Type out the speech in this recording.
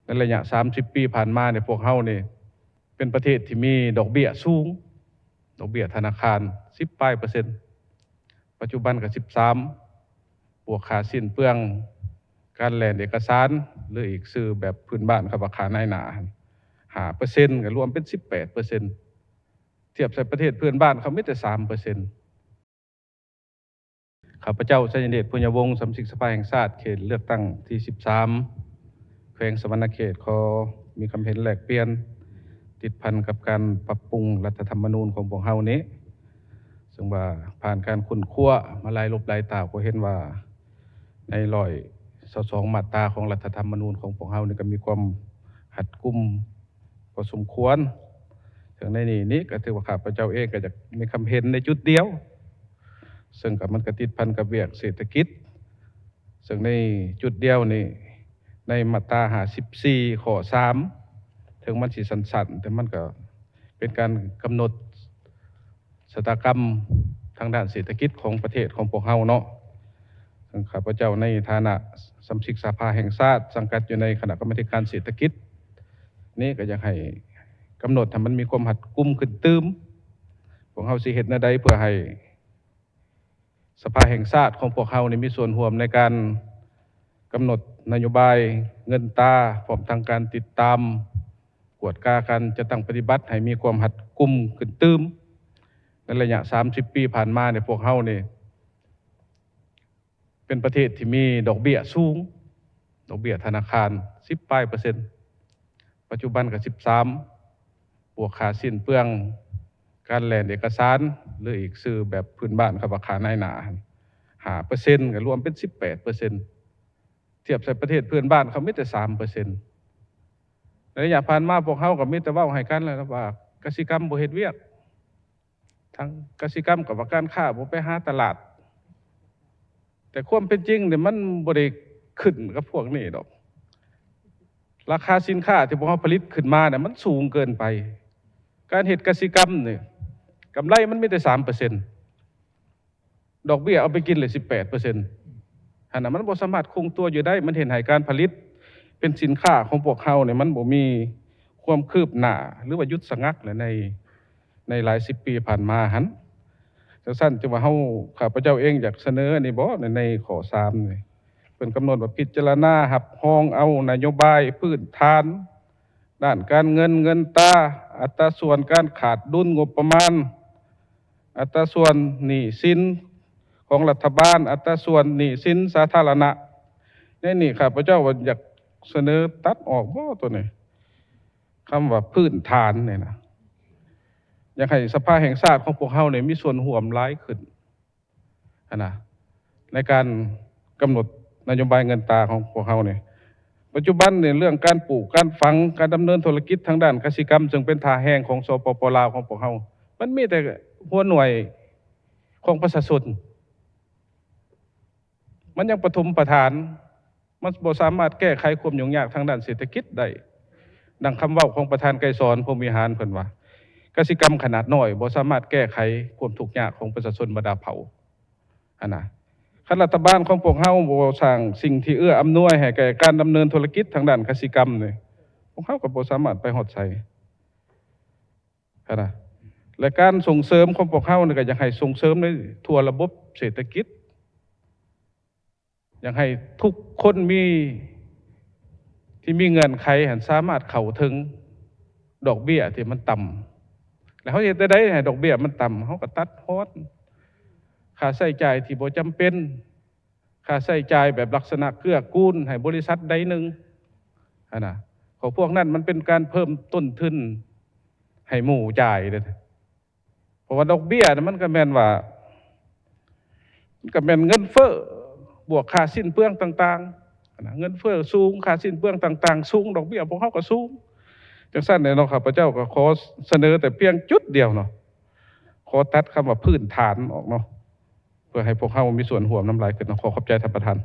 ในระยะ30 ปีผ่านมาเนี่ยพวกเฮานี่เป็นประเทศที่มีดอกเบี้ยสูงดอกเบี้ยธนาคาร10%ปัจจุบันก็13บวกค่าสิ้นเปลืองการแลนเอกสารหรืออีกซื้อแบบพื้นบ้านครับว่าค่านายหน้า5%ก็รวมเป็น18%เทียบใส่ประเทศเพื่อนบ้านเขามีแต่3%ข้าพเจ้าชัยเดช ปุญญวงศ์สมาชิกสภาแห่งชาติเขตเลือกตั้งที่13แขวงสวรรณเขตขอมีความเห็นแลกเปลี่ยนติดพันกับการปรับปรุงรัฐธรรมนูญของพวกเฮานี้ซึ่งว่าผ่านการค้นคว้ามาหลายลบหลายตาก็เห็นว่าใน122มาตราของรัฐธรรมนูญของพวกเฮานี่ก็มีความหัดกุมพอสมควรถึงในนี้ก็ถือว่าข้าพเจ้าเองก็จะมีความเห็นในจุดเดียวซึ่งกับมันก็ติดพันกับเวียกเศรษฐกิจซึ่งในจุดเดียวนี่ในมาตรา54ข้อ3ถึงมันสิสั้นๆแต่มันก็เป็นการกำหนดชะตากรรมทางด้านเศรษฐกิจของประเทศของพวกเฮาเนาะซึ่งข้าพเจ้าในฐานะสมาชิกสภาแห่งชาติสังกัดอยู่ในคณะกรรมการเศรษฐกิจนี้ก็อยากให้กำหนดให้มันมีความหัดกุมขึ้นตื้มพวกเฮาสิเฮ็ดแนวใดเพื่อให้สภาแห่งชาติของพวกเฮานี่มีส่วนร่วมในการกำหนดนโยบายเงินตราพร้อมทางการติดตามกวดกาการจะตั้งปฏิบัติให้มีความหัดกุมขึ้นตื้มในระยะ30 ปีผ่านมาเนี่ยพวกเฮานี่เป็นประเทศที่มีดอกเบี้ยสูงดอกเบี้ยธนาคาร10%ปัจจุบันก็13บวกค่าสิ้นเปลืองการแลนเอกสารหรืออีกซื้อแบบพื้นบ้านครับว่าค่านายหน้า5%ก็รวมเป็น18%เทียบใส่ประเทศเพื่อนบ้านเขามีแต่3%ในระยะผ่านมาพวกเฮาก็มีแต่เว้าให้กันแล้วว่ากสิกรรมบ่เฮ็ดเวียกทั้งกสิกรรมกับว่าการค้าบ่ไปหาตลาดแต่ความเป็นจริงเนี่ยมันบ่ได้ขึ้นกับพวกนี้ดอกราคาสินค้าที่พวกเฮาผลิตขึ้นมาเนี่ยมันสูงเกินไปการเฮ็ดกสิกรรมเนี่ยกำไรมันมีแต่3%ดอกเบี้ยเอาไปกินเลย18%หั่นน่ะมันบ่สามารถคงตัวอยู่ได้มันเห็นให้การผลิตเป็นสินค้าของพวกเฮาเนี่ยมันบ่มีความคืบหน้าหรือว่าหยุดชะงักเลยในหลาย10 ปีผ่านมาหั่นจังซั่นจึงว่าเฮาข้าพเจ้าเองอยากเสนอนี่บ่ในข้อ3นี่เพิ่นกำหนดว่าพิจารณารับรองเอานโยบายพื้นฐานด้านการเงินตราอัตราส่วนการขาดดุลงบประมาณอัตราส่วนหนี้สินของรัฐบาลอัตราส่วนหนี้สินสาธารณะนี่ข้าพเจ้าว่าอยากเสนอตัดออกบ่ตัวนี้คำว่าพื้นฐานเนี่ยนะอยากให้สภาแห่งชาติของพวกเฮาเนี่ยมีส่วนร่วมหลายขึ้นนะในการกำหนดนโยบายเงินตราของพวกเฮาเนี่ยปัจจุบันเนี่ยเรื่องการปลูกการฝังการดำเนินธุรกิจทางด้านกสิกรรมซึ่งเป็นท่าแห้งของสปป.ลาวของพวกเฮามันมีแต่หัวหน่วยของประชาชนมันยังปฐมประธานมันบ่สามารถแก้ไขความยุ่งยากทางด้านเศรษฐกิจได้ดังคำเว้าของประธานไกรสอนพรหมวิหารเพิ่นว่ากสิกรรมขนาดน้อยบ่สามารถแก้ไขความทุกข์ยากของประชาชนบรรดาเผ่านะคันรัฐบาลของพวกเฮาบ่สร้างสิ่งที่เอื้ออำนวยให้แก่การดำเนินธุรกิจทางด้านกสิกรรมนี่พวกเฮาก็บ่สามารถไปฮอดไสนะและการส่งเสริมของพวกเฮานี่ก็อยากให้ส่งเสริมในทั่วระบบเศรษฐกิจอยากให้ทุกคนที่มีเงื่อนไขสามารถเข้าถึงดอกเบี้ยที่มันต่ำแล้วเขาเฮ็ดได้ให้ดอกเบี้ยมันต่ำเขาก็ตัดฮอดค่าใช้จ่ายที่บ่จำเป็นค่าใช้จ่ายแบบลักษณะเกื้อกูลให้บริษัทใดหนึ่งนะของพวกนั้นมันเป็นการเพิ่มต้นทุนให้หมู่จ่ายเลยเพราะว่าดอกเบี้ยมันก็แม่นว่ามันก็แม่นเงินเฟ้อบวกค่าสิ้นเปลืองต่างๆเงินเฟ้อสูงค่าสิ้นเปลืองต่างๆสูงดอกเบี้ยพวกเขาก็สูงจังซั่นเนี่ยเนาะครับพระเจ้าก็ขอเสนอแต่เพียงจุดเดียวเนาะขอตัดคำว่าพื้นฐานออกเนาะเพื่อให้พวกเขามีส่วนร่วมน้ำลายขึ้นเนาะขอขอบใจท่านประธาน